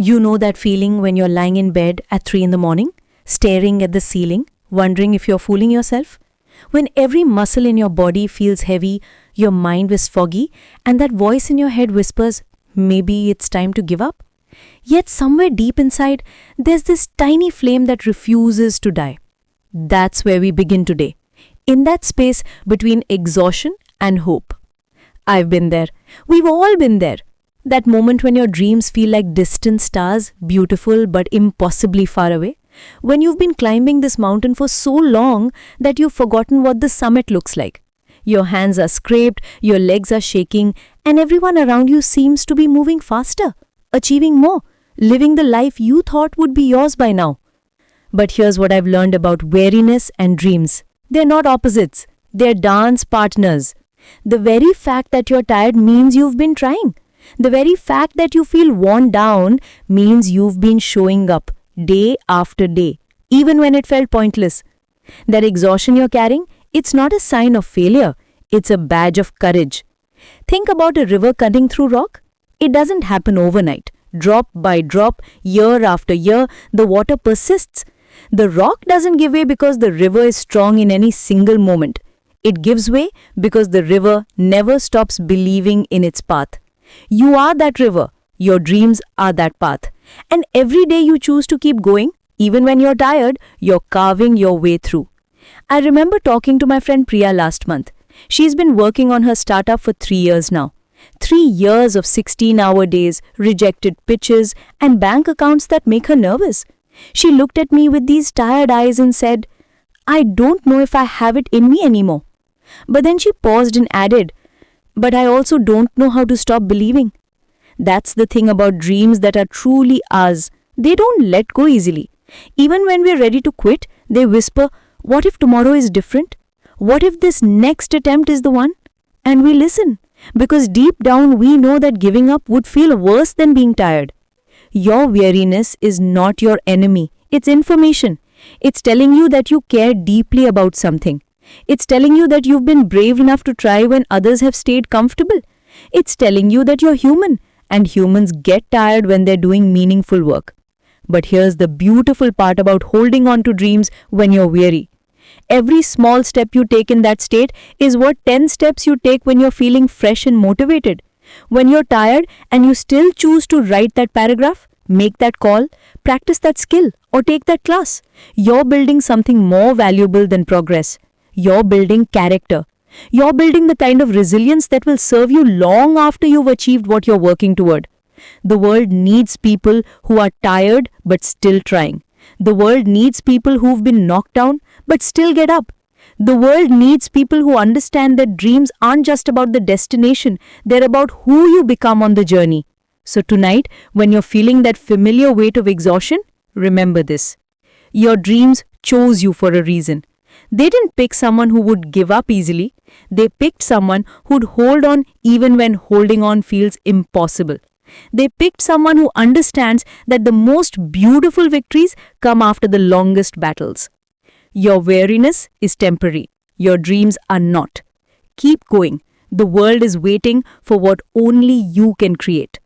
You know that feeling when you're lying in bed at 3 in the morning, staring at the ceiling, wondering if you're fooling yourself? When every muscle in your body feels heavy, your mind is foggy, and that voice in your head whispers, maybe it's time to give up? Yet somewhere deep inside, there's this tiny flame that refuses to die. That's where we begin today, in that space between exhaustion and hope. I've been there. We've all been there. That moment when your dreams feel like distant stars, beautiful but impossibly far away. When you've been climbing this mountain for so long that you've forgotten what the summit looks like. Your hands are scraped, your legs are shaking, and everyone around you seems to be moving faster, achieving more, living the life you thought would be yours by now. But here's what I've learned about weariness and dreams. They're not opposites, they're dance partners. The very fact that you're tired means you've been trying. The very fact that you feel worn down means you've been showing up day after day, even when it felt pointless. That exhaustion you're carrying, it's not a sign of failure, it's a badge of courage. Think about a river cutting through rock. It doesn't happen overnight. Drop by drop, year after year, the water persists. The rock doesn't give way because the river is strong in any single moment. It gives way because the river never stops believing in its path. You are that river. Your dreams are that path. And every day you choose to keep going, even when you're tired, you're carving your way through. I remember talking to my friend Priya last month. She's been working on her startup for 3 years now. 3 years of 16-hour days, rejected pitches, and bank accounts that make her nervous. She looked at me with these tired eyes and said, I don't know if I have it in me anymore. But then she paused and added, but I also don't know how to stop believing. That's the thing about dreams that are truly ours. They don't let go easily. Even when we're ready to quit, they whisper, what if tomorrow is different? What if this next attempt is the one? And we listen, because deep down we know that giving up would feel worse than being tired. Your weariness is not your enemy. It's information. It's telling you that you care deeply about something. It's telling you that you've been brave enough to try when others have stayed comfortable. It's telling you that you're human, and humans get tired when they're doing meaningful work. But here's the beautiful part about holding on to dreams when you're weary. Every small step you take in that state is what 10 steps you take when you're feeling fresh and motivated. When you're tired and you still choose to write that paragraph, make that call, practice that skill, or take that class, you're building something more valuable than progress. You're building character. You're building the kind of resilience that will serve you long after you've achieved what you're working toward. The world needs people who are tired but still trying. The world needs people who've been knocked down but still get up. The world needs people who understand that dreams aren't just about the destination, they're about who you become on the journey. So tonight, when you're feeling that familiar weight of exhaustion, remember this. Your dreams chose you for a reason. They didn't pick someone who would give up easily. They picked someone who'd hold on even when holding on feels impossible. They picked someone who understands that the most beautiful victories come after the longest battles. Your weariness is temporary. Your dreams are not. Keep going. The world is waiting for what only you can create.